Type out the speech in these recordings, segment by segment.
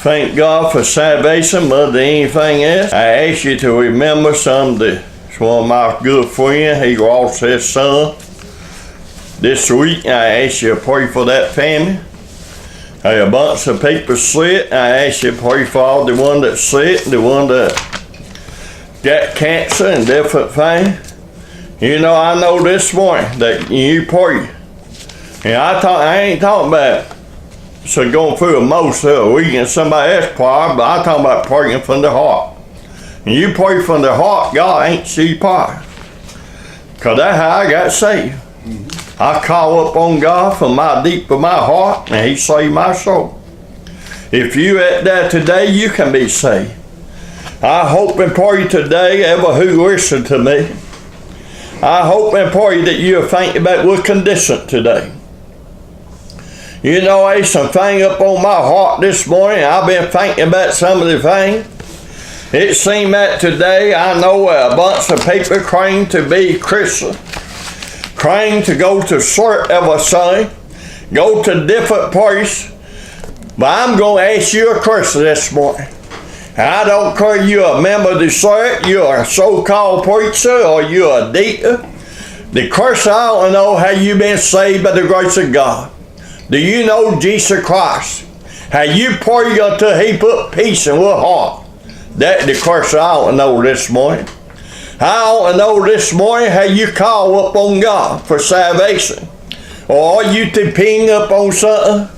thank God for salvation more than anything else. I ask you to remember one of my good friends. He lost his son this week. I ask you to pray for that family. A bunch of people sick. I ask you to pray for all the one that's sick, the one that got cancer and different things. You know, I know this morning that you pray. And I ain't talking about going through a most of a week and somebody else prayer, but I'm talking about praying from the heart. And you pray from the heart, God ain't see prayer. Because that's how I got saved. I call up on God from my deep of my heart, and He saved my soul. If you at that today, you can be saved. I hope and pray today, ever who listen to me, I hope and pray that you'll think about what condition today. You know, there's some thing up on my heart this morning. I've been thinking about some of the things. It seemed that today I know a bunch of people claim to be Christian, claim to go to church every Sunday, go to different places. But I'm going to ask you a question this morning. I don't care you're a member of the church, you're a so-called preacher, or you're a deacon. The question I want to know, have you been saved by the grace of God? Do you know Jesus Christ? Have you prayed until He put peace in your heart? That's the question I want to know this morning. I want to know this morning, have you called up on God for salvation? Or are you depending upon something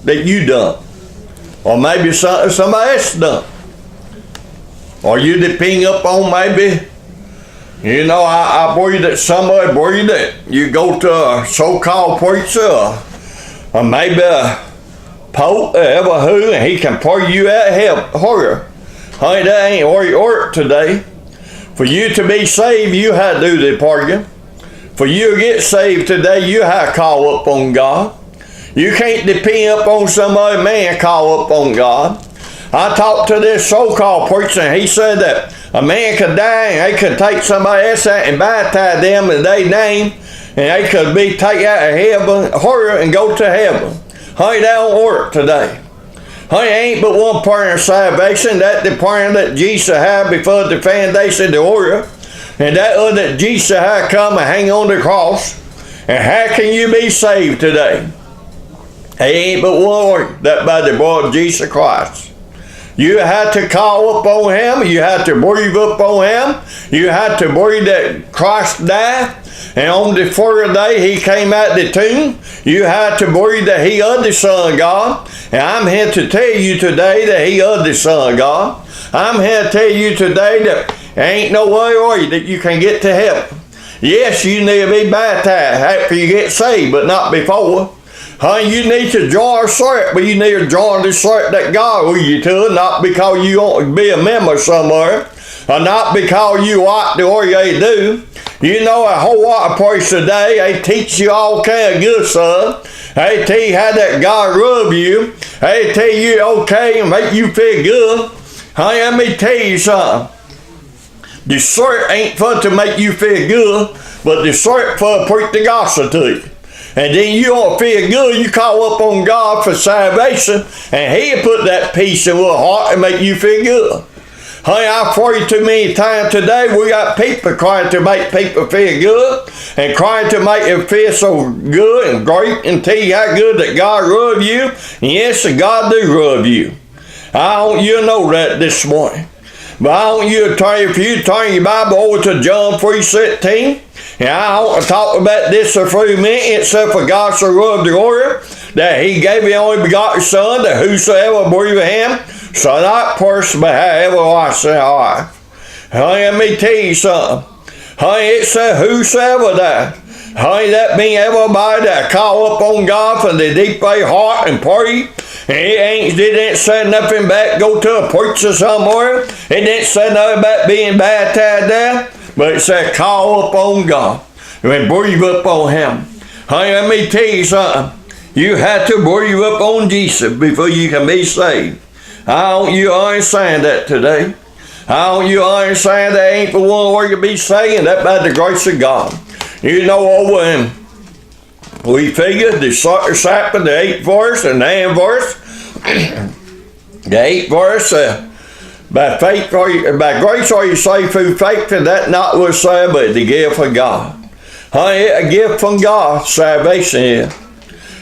that you done? Or maybe something somebody else done? Or you depending upon maybe, you know, I believe that somebody believe that you go to a so-called preacher or maybe a pope or ever who, and he can pray you out of hell. Honey, that ain't where you work today. For you to be saved, you have to do the praying. For you to get saved today, you have to call up on God. You can't depend upon some other man call up on God. I talked to this so-called preacher, and he said that a man could die and they could take somebody else out and baptize them in their name, and they could be taken out of heaven, and go to heaven. Honey, that don't work today. Honey, ain't but one prayer of salvation. That's the prayer that Jesus had before the foundation of the world. And that other that Jesus had come and hang on the cross. And how can you be saved today? Ain't but one word, that by the blood of Jesus Christ. You have to call upon Him. You have to believe upon Him. You have to believe that Christ died. And on the fourth day He came out the tomb. You have to believe that He is the Son of God. And I'm here to tell you today that He is the Son of God. I'm here to tell you today that there ain't no way that you can get to heaven. Yes, you need to be baptized after you get saved, but not before. Honey, you need to join a church, but you need to join the church that God will you to, not because you want to be a member somewhere, or not because you like the way they do. You know, a whole lot of places today, they teach you all kind of good stuff. They tell you how that God rub you. They tell you okay and make you feel good. Honey, let me tell you something. The church ain't for to make you feel good, but the church for to preach the gospel to you. And then you don't feel good, you call up on God for salvation, and He'll put that peace in your heart and make you feel good. Honey, I pray too many times today, we got people trying to make people feel good, and trying to make them feel so good and great, and tell you how good that God rub you. And yes, God do rub you. I want you to know that this morning. But I want you to if you turn your Bible over to John 3:16, and I want to talk about this for a few minutes, except for God so loved the world that He gave His only begotten Son, that whosoever believe in Him shall not perish but have everlasting life. Honey, let me tell you something. Honey, it said whosoever that. Honey, that means everybody that call up on God from the deep of their heart and pray. And it didn't say nothing about go to a preacher somewhere. It didn't say nothing about being baptized there. But it said call upon God and breathe upon Him. Honey, let me tell you something. You have to breathe upon Jesus before you can be saved. I want you to understand that today. I want you to understand that ain't the one where you be saved, that by the grace of God. You know, over in we figured the disciple, the 8th verse and the 9th verse, The 8th verse, by grace are you saved through faith, and that not was saved, but the gift of God. Honey, it's a gift from God, salvation is.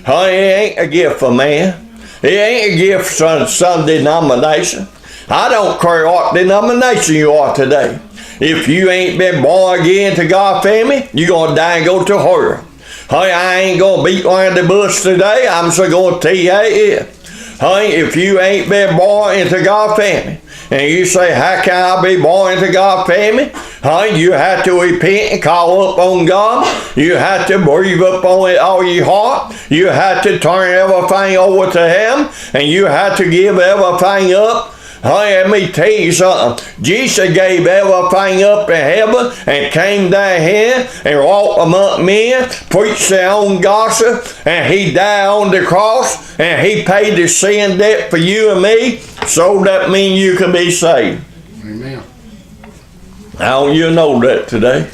Honey, it ain't a gift from man. It ain't a gift from some denomination. I don't care what denomination you are today. If you ain't been born again to God's family, you're going to die and go to hell. Honey, I ain't going to beat around the bush today. I'm just going to tell you how it is. Honey, if you ain't been born into God's family, and you say, how can I be born into God's family? Honey, you have to repent and call up on God. You have to believe up on it all your heart. You have to turn everything over to Him. And you have to give everything up. Honey, let me tell you something. Jesus gave everything up in heaven and came down here and walked among men, preached their own gospel, and He died on the cross, and He paid the sin debt for you and me, so that means you can be saved. Amen. How you know that today?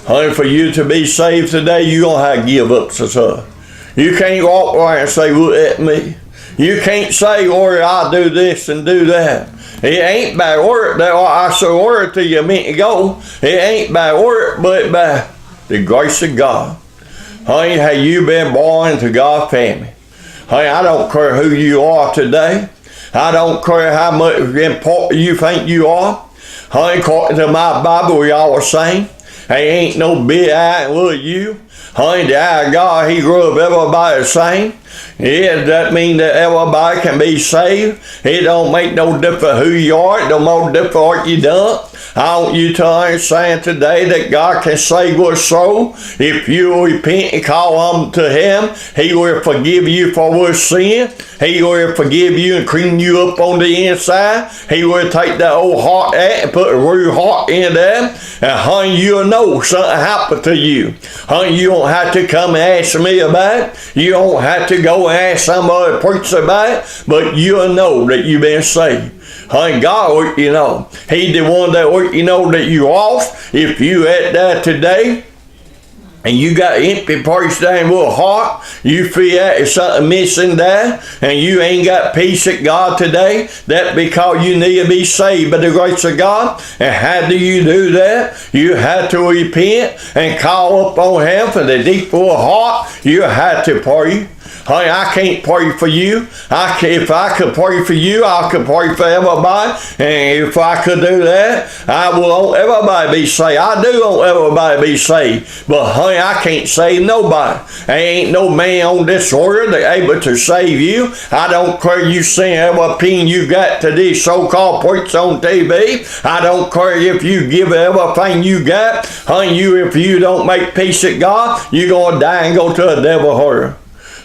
Honey, for you to be saved today, you're going to have to give up some stuff. You can't walk around and say, look at me. You can't say, or I'll do this and do that. It ain't by work that I show word to you a minute ago. It ain't by work, but by the grace of God. Honey, have you been born into God's family? Honey, I don't care who you are today. I don't care how much important you think you are. Honey, according to my Bible, we all the same. There ain't no big eye with you. Honey, the eye of God, He grew up everybody the same. Yeah, that means that everybody can be saved. It don't make no difference who you are. It don't make no difference what you done. I want you to understand today that God can save your soul. If you repent and call on to Him, He will forgive you for your sin. He will forgive you and clean you up on the inside. He will take that old heart out and put a real heart in there. And honey, you'll know something happened to you. Honey, you don't have to come and ask me about it. You don't have to go and ask somebody to preach about it. But you'll know that you've been saved. Honey, God, you know, He's the one that you know that you lost. If you at that today, and you got an empty place down with a heart, you feel that there's something missing there, and you ain't got peace at God today, that's because you need to be saved by the grace of God. And how do you do that? You have to repent and call up on Him for the deep of heart. You have to pray. Honey, I can't pray for you. If I could pray for you, I could pray for everybody. And if I could do that, I will want everybody be saved. I do want everybody be saved. But honey, I can't save nobody. There ain't no man on this earth that's able to save you. I don't care you sing every opinion you got to these so-called preachers on TV. I don't care if you give everything you got. Honey, if you don't make peace at God, you're going to die and go to a devil hell.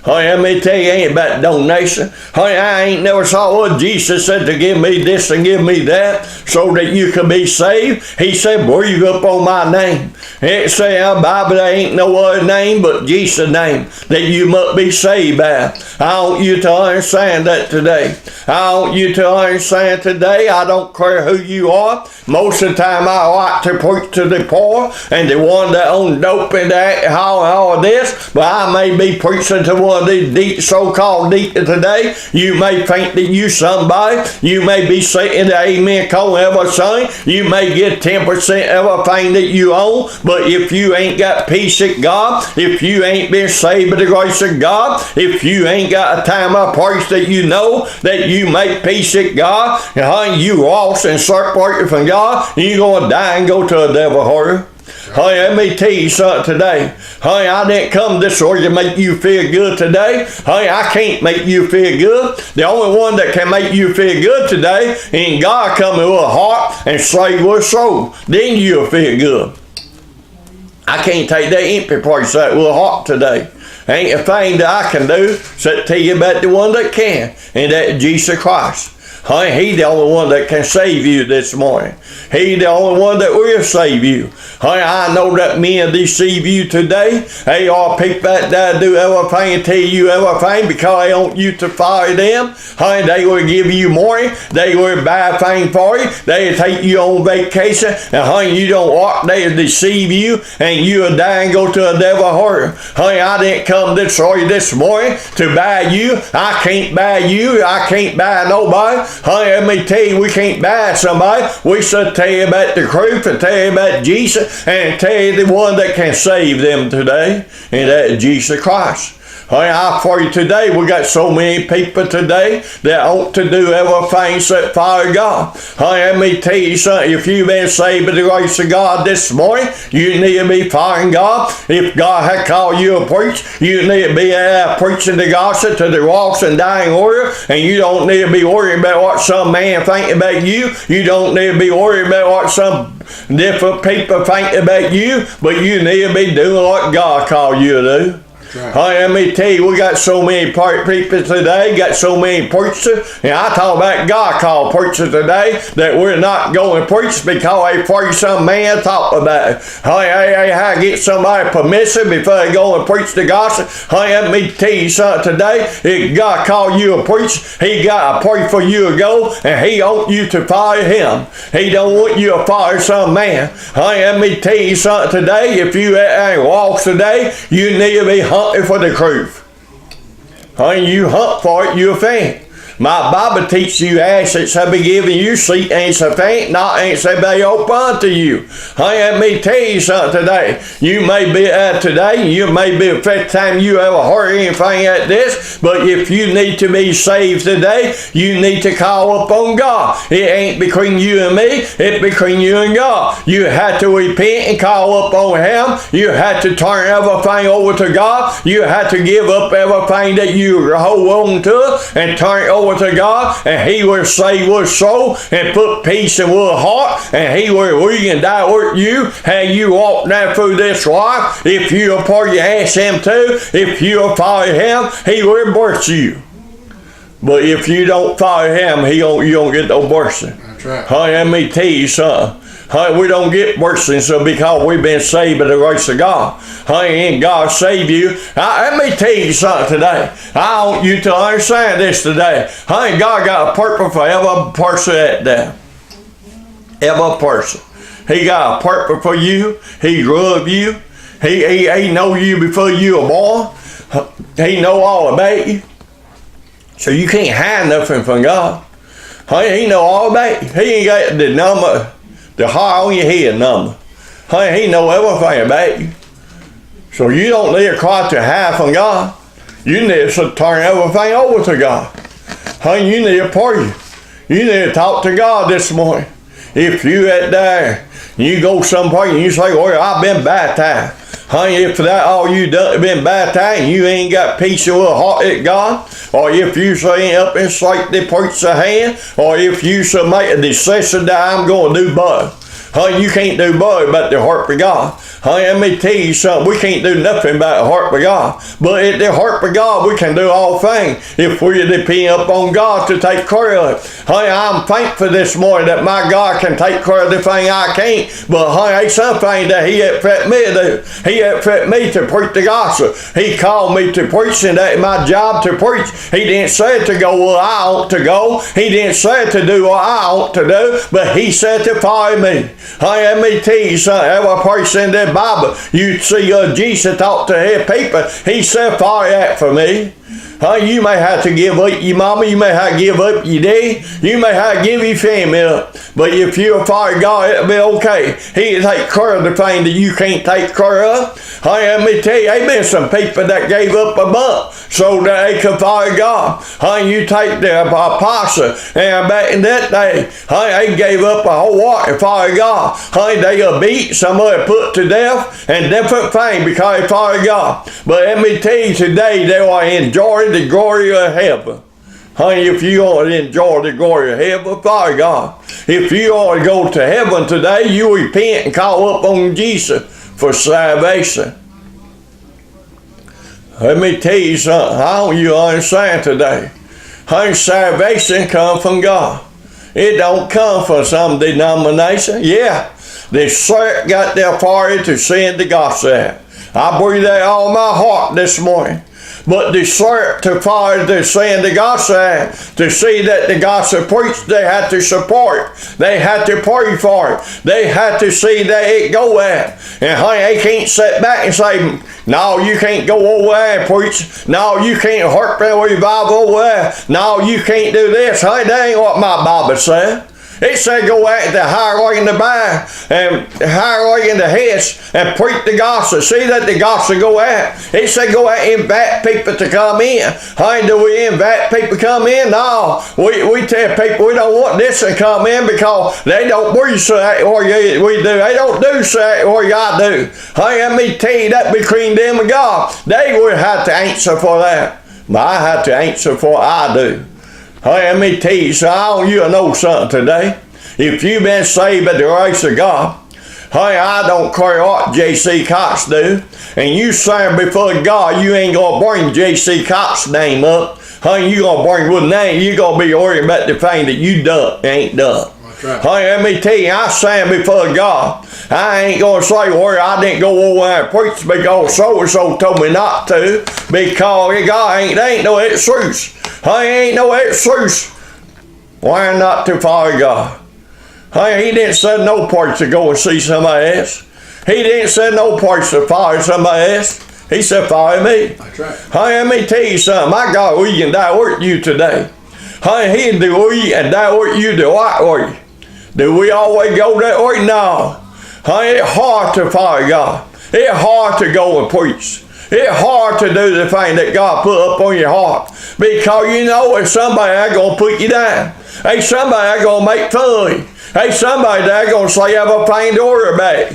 Honey, let me tell you, it ain't about donation. Honey, I ain't never saw what Jesus said to give me this and give me that so that you can be saved. He said, breathe up on my name. It say in the Bible there ain't no other name but Jesus' name that you must be saved by. I want you to understand that today. I want you to understand today, I don't care who you are. Most of the time I like to preach to the poor and the one that own dope and all of this, but I may be preaching to one of these so-called deacons today. You may think that you somebody. You may be sitting there, amen, calling everything. You may get 10% everything that you own, but if you ain't got peace at God, if you ain't been saved by the grace of God, if you ain't got a time or place that you know that you make peace at God, and honey, you lost and separated from God, you're going to die and go to a devil hell. Honey, let me tell you something today. Honey, I didn't come this way to make you feel good today. Honey, I can't make you feel good. The only one that can make you feel good today is God coming with a heart and save your soul. Then you'll feel good. I can't take that empty place out with a heart today. Ain't a thing that I can do except tell you about the one that can, and that's Jesus Christ. Honey, He's the only one that can save you this morning. He's the only one that will save you. Honey, I know that men deceive you today. They are people that do everything and tell you everything because they want you to follow them. Honey, they will give you money. They will buy things for you. They will take you on vacation. And honey, you don't walk. They will deceive you and you will die and go to a devil hell. Honey, I didn't come this way this morning to buy you. I can't buy you. I can't buy nobody. Honey, let me tell you, we can't bash somebody. We should tell you about the truth and tell you about Jesus and tell you the one that can save them today, and that is Jesus Christ. Honey, I pray today, we got so many people today that ought to do everything except follow God. Honey, let me tell you something. If you've been saved by the grace of God this morning, you need to be following God. If God had called you a preacher, you need to be preaching the gospel to the lost and dying world, and you don't need to be worried about what some man think about you. You don't need to be worried about what some different people think about you, but you need to be doing what God called you to do. Honey, let me tell you, we got so many people today, got so many preachers, and I talk about God called preachers today that we're not going to preach because they preach some man talk about it. Honey, I get somebody permission before they go and preach the gospel. Honey, let me tell you something today. If God called you a preacher, He got to pray for you to go, and He wants you to follow Him. He don't want you to follow some man. Honey, let me tell you something today. If you ain't lost today, you need to be hunting for the truth. Honey, you hunt for it, you'll faint. My Bible teaches you assets have been given you, seat ain't so faint, not ain't so be open to you. Honey, let me tell you something today. You may be today, you may be the first time you ever heard anything like this, but if you need to be saved today, you need to call upon God. It ain't between you and me, it's between you and God. You have to repent and call upon Him. You have to turn everything over to God. You have to give up everything that you hold on to and turn it over to God, and He will save your soul and put peace in your heart, and He will lead and direct you how you walk down through this life. If you'll pray, you ask Him to. If you'll follow Him, He will bless you. But if you don't follow Him, you don't get no blessing. That's right. Honey, let me tell you something. Honey, we don't get blessings because we've been saved by the grace of God. Honey, and God save you. Let me tell you something today. I want you to understand this today. Honey, God got a purpose for every person out there. Every person. He got a purpose for you. He loved you. He know you before you were born. He know all about you. So you can't hide nothing from God. Honey, He know all about you. He ain't got the number, the hair on your head number. Honey, He know everything about you. So you don't need to cry to hide from God. You need to turn everything over to God. Honey, you need to pray. You need to talk to God this morning. If you at there, you go someplace and you say, well, I've been baptized. Honey, if that all you done been baptized and you ain't got peace in your heart at God, or if you say up and shake the preacher's hand, or if you should make a decision that I'm going to do both. Honey, you can't do both about the heart of God. Honey, let me tell you something. We can't do nothing about the heart of God. But at the heart of God, we can do all things if we depend upon God to take care of it. Honey, I'm thankful this morning that my God can take care of the thing I can't. But honey, ain't something that He expect me to do. He expect me to preach the gospel. He called me to preach, and that's my job to preach. He didn't say to go where I ought to go. He didn't say to do what I ought to do, but He said to follow me. Honey, let me tell you something. Every person in the Bible, you see Jesus talk to His people. He said, follow that for me. Honey, you may have to give up your mama, you may have to give up your daddy, you may have to give your family up. But if you'll follow God, it'll be okay. He'll take care of the thing that you can't take care of. Honey, let me tell you, there been some people that gave up a month so that they could follow God. Honey, you take the apostle, and back in that day, honey, they gave up a whole lot to follow God. Honey, they got beat, somebody put to death, and different things because they follow God. But let me tell you today, they will enjoy the glory of heaven. Honey, if you want to enjoy the glory of heaven, follow God. If you want to go to heaven today, you repent and call up on Jesus for salvation. Let me tell you something. How you understand today? Honey, salvation comes from God. It don't come from some denomination. Yeah, they sure got the authority to send the gospel out. I believe that all my heart this morning. but to search to follow the saying the gospel, to see that the gospel preached, they had to support. They had to pray for it. They had to see that it go at. And honey, they can't sit back and say, no, you can't go over there and preach. No, you can't hurt the revival over there. No, you can't do this. Honey, that ain't what my Bible said. It said go out to highway in the back and highway in the heads and preach the gospel. See that the gospel go out. It said go out and invite people to come in. Honey, do we invite people to come in? No. We tell people we don't want this to come in because they don't breathe so that or we do. They don't do so that or y'all do. Honey, let me tell you that between them and God. They would have to answer for that. But I have to answer for what I do. Hey, let me tell you, so I want you to know something today. If you've been saved by the grace of God, hey, I don't care what J.C. Cox do, and you stand before God, you ain't going to bring J.C. Cox's name up. Hey, you going to bring with name, you going to be worried about the thing that you done, ain't done. Right. Hey, let me tell you, I stand before God. I ain't going to say where I didn't go over there and preach because so-and-so told me not to, because God ain't no excuse. Hey, ain't no excuse. Why not to follow God? Hey, he didn't send no place to go and see somebody else. He didn't send no place to follow somebody else. He said, follow me. That's right. Hey, let me tell you something. My God, we can die with you today. Hey, he do we and die with you the right way. Do we always go that way? No. Hey, it's hard to follow God. It's hard to go and preach. It's hard to do the thing that God put up on your heart. Because you know there's somebody that's going to put you down. Hey, somebody that's going to make fun of you. Hey, somebody that's going to say everything to worry about.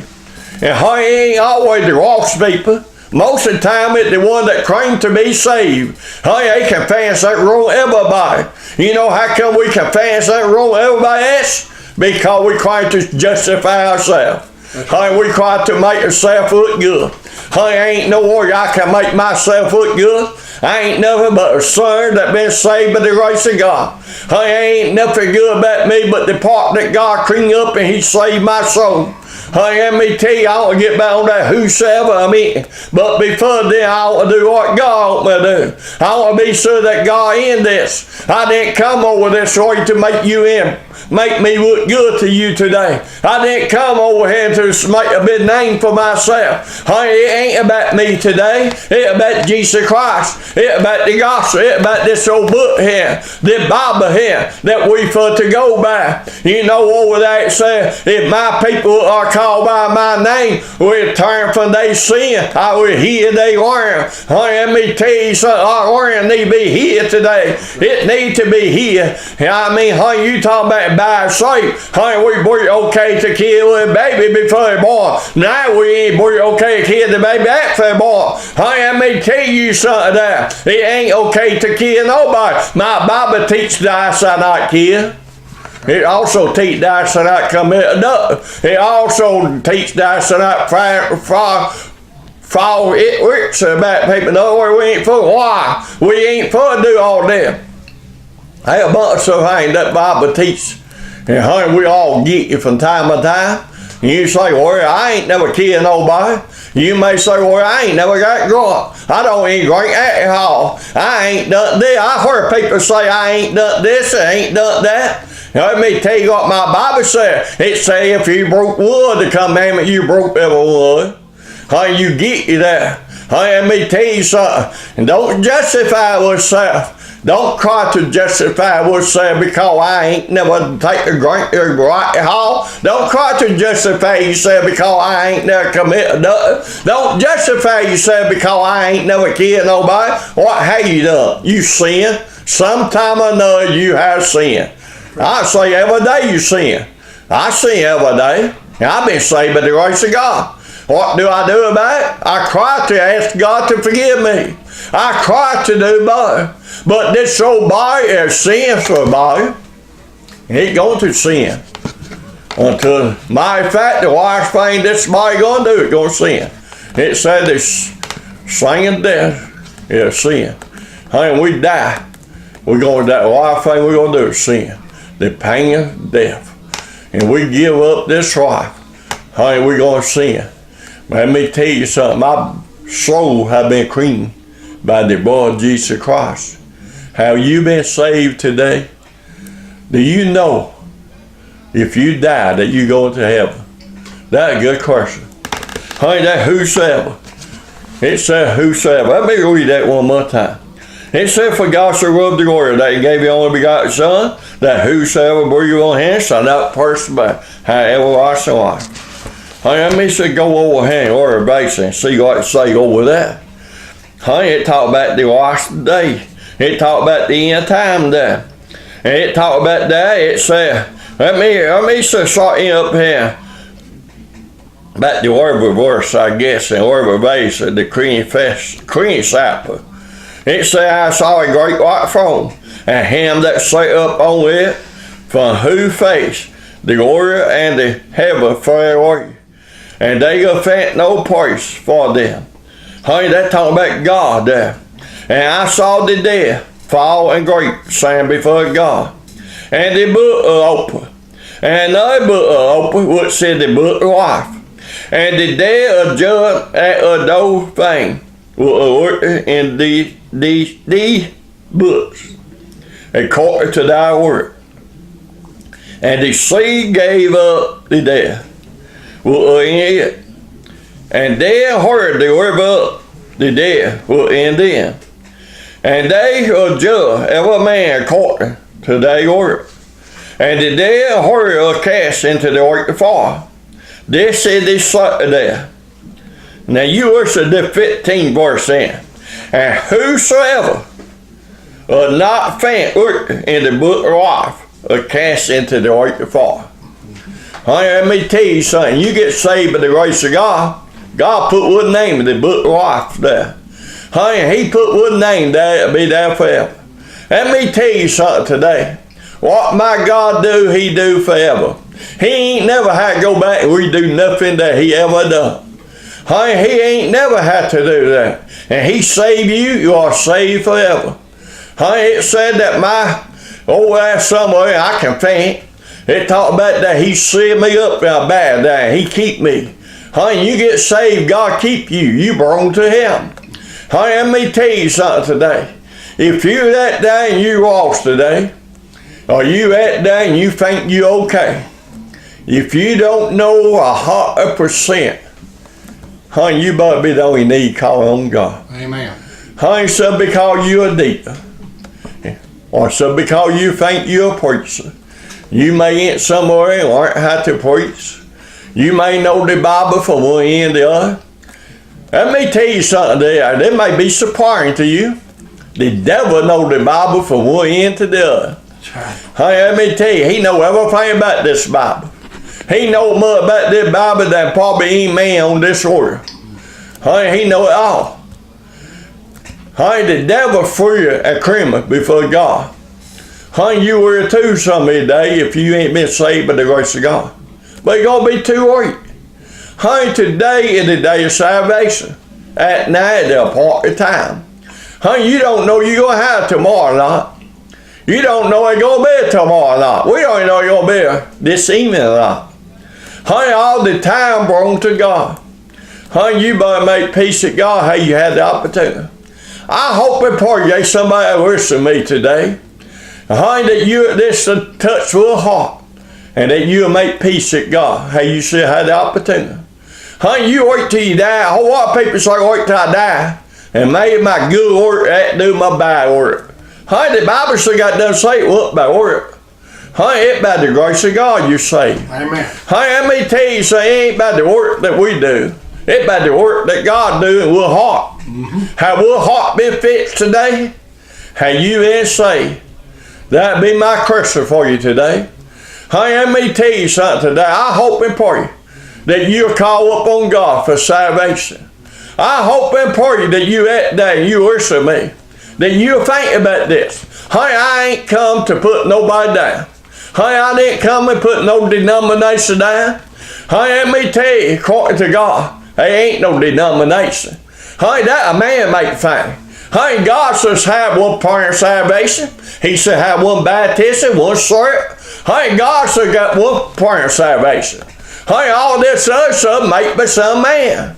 And hey, ain't always the lost people. Most of the time it's the one that claim to be saved. Hey, they confess that wrong everybody. You know how come we confess that wrong everybody else? Because we try to justify ourselves. Hey, we try to make ourselves look good. Hey, ain't no way I can make myself look good. I ain't nothing but a sinner that been saved by the grace of God. Hey, ain't nothing good about me but the part that God cleaned up and he saved my soul. Hey, let me tell you, I want to get back on that whosoever I mean. But before then, I want to do what God wants me to do. I want to be sure that God in this. I didn't come over this way to make you in. Make me look good to you today. I didn't come over here to make a big name for myself. Honey, it ain't about me today. It's about Jesus Christ. It's about the gospel. It's about this old book here, the Bible here that we for to go by. You know over there it says, if my people are called by my name, will turn from their sin, I will heal their worm. Honey, let me tell you something. Our worm need to be healed today. It need to be healed. I mean, honey, you talking about by sight. Honey, we okay to kill a baby before they're born. Now we ain't okay to kill the baby after they're born. Honey, let me tell you something there. It ain't okay to kill nobody. My Bible teaches thou shalt not kill. It also teaches thou shalt not commit adultery. It also teaches thou shalt not fall it works about people. No, we ain't for why? We ain't for to do all that. Hey, a bunch of things that Bible teaches. And honey, we all get you from time to time. And you say, well, I ain't never killed nobody. You may say, well, I ain't never got drunk. I don't even drink alcohol. I ain't done this. I heard people say I ain't done this, I ain't done that. Now, let me tell you what my Bible said. It say if you broke wood, the commandment you broke every wood. Honey, you get you there. Honey, let me tell you something. And don't justify yourself. Don't try to justify what's said because I ain't never take a drink or alcohol. Don't try to justify yourself because I ain't never committed nothing. Don't justify yourself because I ain't never killed nobody. What have you done? You sin. Sometime or another you have sinned. I say every day you sin. I sin every day. And I've been saved by the grace of God. What do I do about it? I cry to ask God to forgive me. I cry to do better. But this old body is sinful body. He's going to sin. Until, matter of fact, the last thing this body going to do is going to sin. It said this singing death is sin. Honey, we die. We're going to die. The last thing we're going to do is sin. The pain of death. And we give up this life. Honey, we're going to sin. Let me tell you something. My soul has been clean by the blood of Jesus Christ. Have you been saved today? Do you know if you die that you go to heaven? That's a good question. Honey, that whosoever. It said whosoever. Let me read that one more time. It said, for God so loved the world that he gave his only begotten Son, that whosoever believe on him shall not perish but have everlasting life. Honey, let me say go over here or base and see what it say over that. Honey, it talk about the last day. It talk about the end time there. And it talk about that. It said, let me start in up here. About the word verse, I guess, and word base of the cream sapper. It said, I saw a great white throne, and him that sat up on it, from whose face the glory and the heaven fell away, and they could find no place for them. Honey, that talking about God there. And I saw the dead fall and great, stand before God, and the book open, and another book open, which said the book of life. And the day of judgment of those things were in these books, according to thy word. And the sea gave up the dead were in it, and they heard the word of the dead were in them. And they are judged every man according to their work. And the dead are cast into the lake of fire. This is the Sunday there. Now you listen to the 15th verse in. And whosoever are not found in the book of life are cast into the lake of fire. Honey, let me tell you something. You get saved by the grace of God. God put one name in the book of life there. Honey, he put one name there to be there forever. Let me tell you something today. What my God do, he do forever. He ain't never had to go back and redo nothing that he ever done. Honey, he ain't never had to do that. And he saved you, you are saved forever. Honey, it said that that's somewhere I can faint. It talked about that he set me up bad there. He keep me. Honey, you get saved, God keep you. You belong to him. Honey, let me tell you something today. If you're that day and you lost today, or you that day and you think you okay, if you don't know 100%, honey, you better be the only need calling on God. Amen. Honey, so because you're a deacon, or so because you think you're a preacher, you may get somewhere and learn how to preach. You may know the Bible from one end to the other. Let me tell you something there. That may be surprising to you. The devil knows the Bible from one end to the other. Honey, let me tell you, he knows everything about this Bible. He knows more about this Bible than probably any man on this earth. Honey, he knows it all. Honey, the devil free a criminal before God. Honey, you were too somebody today if you ain't been saved by the grace of God. But you're going to be too late. Honey, today is the day of salvation. At night, the appointed time. Honey, you don't know you're going to have tomorrow night. You don't know it's going to be tomorrow night. We don't know it's going to be this evening night. Honey, all the time belongs to God. Honey, you better make peace with God how you had the opportunity. I hope and pray there's somebody listening to me today. Honey, that this will touch your heart. And that you'll make peace with God how you should have the opportunity. Honey, you wait till you die. A whole lot of people say wait till I die. And maybe my good work outdo my bad work. Honey, the Bible still got done say it wasn't by work. Honey, it's by the grace of God you're saved. Amen. Honey, let me tell you, say it ain't by the work that we do. It's by the work that God do in our heart. Have our heart been fixed today? Have you been saved? That'd be my question for you today. Honey, let me tell you something today. I hope and pray that you'll call upon God for salvation. I hope and pray that you that day you listen to me. That you'll think about this. Honey, I ain't come to put nobody down. Honey, I didn't come and put no denomination down. Honey, let me tell you, according to God, there ain't no denomination. Honey, that a man make thing. Honey, God says have one prayer of salvation. He said have one baptism, one syrup. Honey, God said got one prayer of salvation. Honey, all this other stuff made by some man.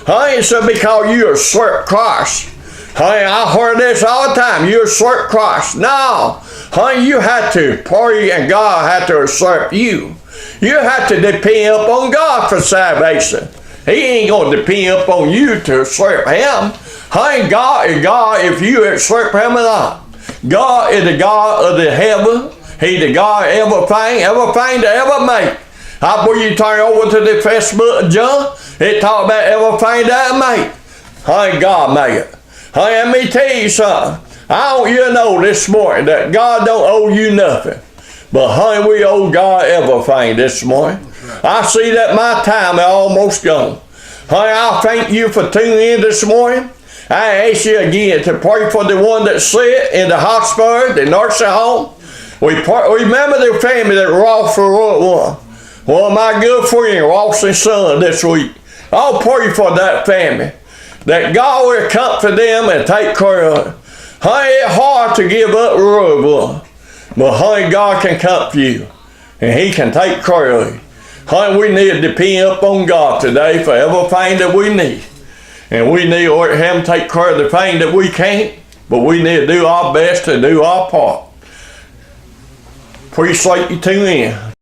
Honey, so because you are syrup Christ. Honey, I heard this all the time. You usurp Christ. No. Honey, you have to pray and God has to usurp you. You have to depend upon God for salvation. He ain't going to depend upon you to usurp him. Honey, God is God if you usurp him or not. God is the God of the heaven. He's the God of everything to ever make. I believe you turn over to the first book of John, it talks about everything that it made. Honey, God made it. Honey, let me tell you something. I want you to know this morning that God don't owe you nothing. But honey, we owe God everything this morning. I see that my time is almost gone. Honey, I thank you for tuning in this morning. I ask you again to pray for the one that's sick in the hospital, the nursing home. Remember the family that lost for one of my good friends, lost his son this week. I'll pray for that family, that God will comfort them and take care of them. Honey, it's hard to give up loved one, but honey, God can comfort you, and he can take care of you. Honey, we need to depend upon God today for everything that we need. And we need to let him take care of the thing that we can't, but we need to do our best to do our part. Appreciate you tuning in.